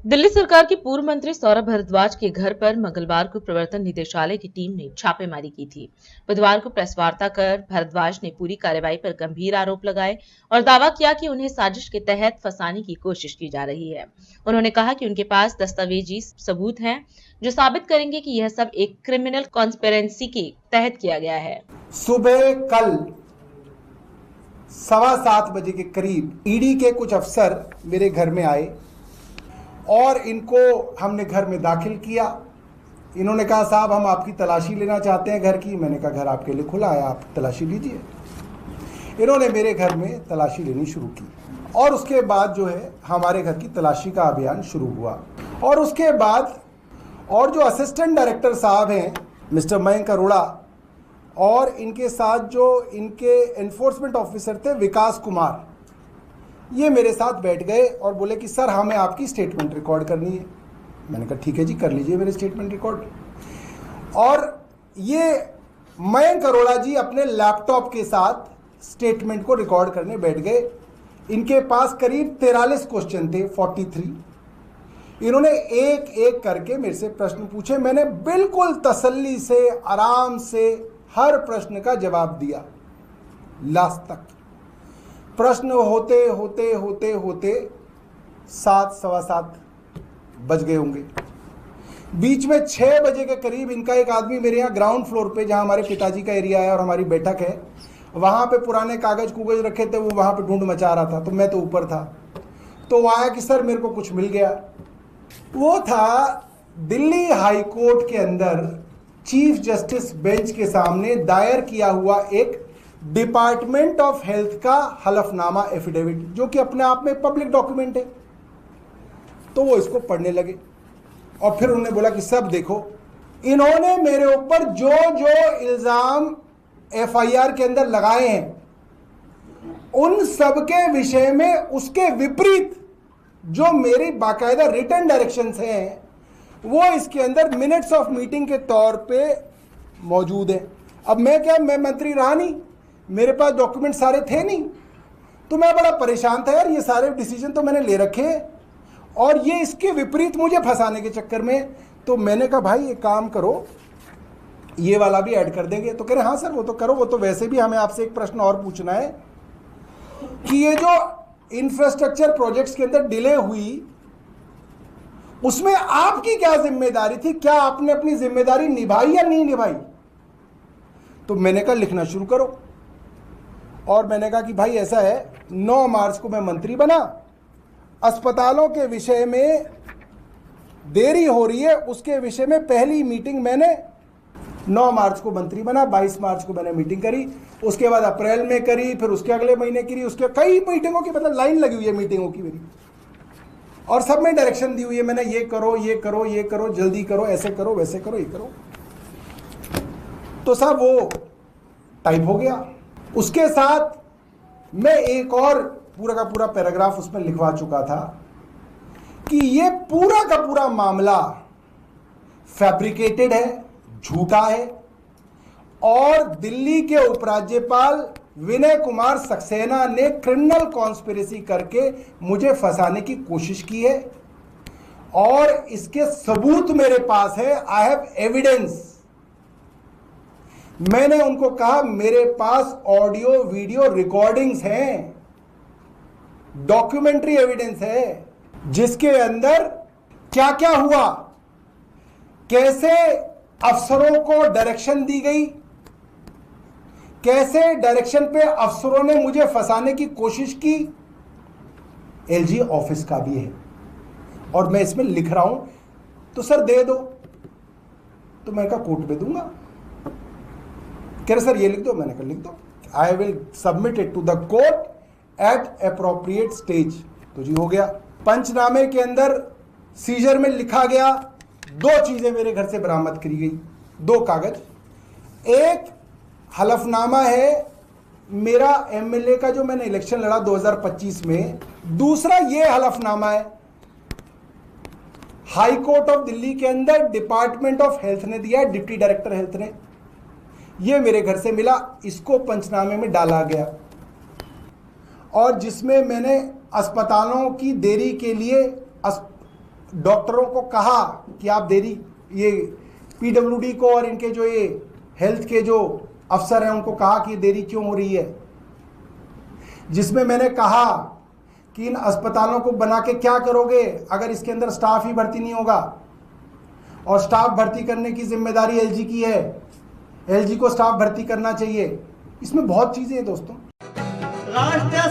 दिल्ली सरकार की पूर्व मंत्री सौरभ भारद्वाज के घर पर मंगलवार को प्रवर्तन निदेशालय की टीम ने छापेमारी की थी। बुधवार को प्रेस वार्ता कर भारद्वाज ने पूरी कार्रवाई पर गंभीर आरोप लगाए और दावा किया कि उन्हें साजिश के तहत फंसाने की कोशिश की जा रही है। उन्होंने कहा कि उनके पास दस्तावेजी सबूत हैं जो साबित करेंगे कि यह सब एक क्रिमिनल कॉन्स्पिरेसी के तहत किया गया है। सुबह कल 7:15 बजे के करीब ईडी के कुछ अफसर मेरे घर में आए और इनको हमने घर में दाखिल किया। इन्होंने कहा साहब हम आपकी तलाशी लेना चाहते हैं घर की। मैंने कहा घर आपके लिए खुला है, आप तलाशी लीजिए। इन्होंने मेरे घर में तलाशी लेनी शुरू की और उसके बाद जो है हमारे घर की तलाशी का अभियान शुरू हुआ। और उसके बाद और जो असिस्टेंट डायरेक्टर साहब हैं मिस्टर मयंक अरोड़ा और इनके साथ जो इनके एनफोर्समेंट ऑफिसर थे विकास कुमार, ये मेरे साथ बैठ गए और बोले कि सर हमें आपकी स्टेटमेंट रिकॉर्ड करनी है। मैंने कहा ठीक है जी, कर लीजिए मेरे स्टेटमेंट रिकॉर्ड। और ये मयंक अरोड़ा जी अपने लैपटॉप के साथ स्टेटमेंट को रिकॉर्ड करने बैठ गए। इनके पास करीब 43 क्वेश्चन थे, 43। इन्होंने एक एक करके मेरे से प्रश्न पूछे। मैंने बिल्कुल तसल्ली से आराम से हर प्रश्न का जवाब दिया लास्ट तक। प्रश्न होते होते होते होते 7, सवा 7 बज गए होंगे। बीच में 6 बजे के करीब इनका एक आदमी मेरे यहाँ ग्राउंड फ्लोर पे, जहाँ हमारे पिताजी का एरिया है और हमारी बैठक है, वहाँ पे पुराने कागज कुगज रखे थे, वो वहाँ पे ढूंढ मचा रहा था। तो मैं तो ऊपर था, तो वो आया कि सर मेरे को कुछ मिल गया। वो था दिल्ली हाई कोर्ट के अंदर चीफ जस्टिस बेंच के सामने दायर किया हुआ एक डिपार्टमेंट ऑफ हेल्थ का हलफनामा एफिडेविट, जो कि अपने आप में पब्लिक डॉक्यूमेंट है। तो वो इसको पढ़ने लगे और फिर उन्होंने बोला कि सब देखो, इन्होंने मेरे ऊपर जो जो इल्जाम एफआईआर के अंदर लगाए हैं उन सब के विषय में उसके विपरीत जो मेरी बाकायदा रिटन डायरेक्शंस हैं वो इसके अंदर मिनट्स ऑफ मीटिंग के तौर पे मौजूद है। अब मैं मंत्री रहा नहीं, मेरे पास डॉक्यूमेंट सारे थे नहीं, तो मैं बड़ा परेशान था यार। ये सारे डिसीजन तो मैंने ले रखे और ये इसके विपरीत मुझे फंसाने के चक्कर में। तो मैंने कहा भाई एक काम करो, ये वाला भी ऐड कर देंगे। तो कह रहे हाँ सर वो तो करो, वो तो वैसे भी हमें आपसे एक प्रश्न और पूछना है कि ये जो इंफ्रास्ट्रक्चर प्रोजेक्ट्स के अंदर डिले हुई उसमें आपकी क्या जिम्मेदारी थी, क्या आपने अपनी जिम्मेदारी निभाई या नहीं निभाई। तो मैंने कहा लिखना शुरू करो। और मैंने कहा कि भाई ऐसा है, 9 मार्च को मैं मंत्री बना, अस्पतालों के विषय में देरी हो रही है, उसके विषय में पहली मीटिंग मैंने 9 मार्च को मंत्री बना, 22 मार्च को मैंने मीटिंग करी, उसके बाद अप्रैल में करी, फिर उसके अगले महीने करी, उसके कई मीटिंगों की मतलब लाइन लगी हुई है मीटिंगों की मेरी, और सब में डायरेक्शन दी हुई है मैंने, ये करो ये करो ये करो, जल्दी करो, ऐसे करो वैसे करो, ये करो। तो साहब वो टाइप हो गया। उसके साथ मैं एक और पूरा का पूरा पैराग्राफ उसमें लिखवा चुका था कि ये पूरा का पूरा मामला फैब्रिकेटेड है, झूठा है और दिल्ली के उपराज्यपाल विनय कुमार सक्सेना ने क्रिमिनल कॉन्स्पिरेसी करके मुझे फंसाने की कोशिश की है और इसके सबूत मेरे पास है। I have evidence. मैंने उनको कहा मेरे पास ऑडियो वीडियो रिकॉर्डिंग्स हैं, डॉक्यूमेंट्री एविडेंस है जिसके अंदर क्या क्या हुआ, कैसे अफसरों को डायरेक्शन दी गई, कैसे डायरेक्शन पे अफसरों ने मुझे फंसाने की कोशिश की। एलजी ऑफिस का भी है और मैं इसमें लिख रहा हूं। तो सर दे दो, तो मैं कहा कोर्ट में दूंगा। कह रहे सर ये लिख दो, मैंने कहा लिख दो, I will submit it to the court at appropriate stage. तो जी हो गया। पंचनामे के अंदर सीजर में लिखा गया, 2 चीजें मेरे घर से बरामद करी गई, 2 कागज। एक हलफनामा है मेरा एमएलए का जो मैंने इलेक्शन लड़ा 2025 में, दूसरा ये हलफनामा है हाई कोर्ट ऑफ दिल्ली के अंदर डिपार्टमेंट ऑफ हेल्थ ने दिया, डिप्टी डायरेक्टर हेल्थ ने। ये मेरे घर से मिला, इसको पंचनामे में डाला गया और जिसमें मैंने अस्पतालों की देरी के लिए डॉक्टरों को कहा कि आप देरी, ये पीडब्ल्यूडी को और इनके जो ये हेल्थ के जो अफसर हैं उनको कहा कि देरी क्यों हो रही है, जिसमें मैंने कहा कि इन अस्पतालों को बना के क्या करोगे अगर इसके अंदर स्टाफ ही भर्ती नहीं होगा, और स्टाफ भर्ती करने की जिम्मेदारी एलजी की है, एलजी को स्टाफ भर्ती करना चाहिए। इसमें बहुत चीजें हैं दोस्तों। राष्ट्रीय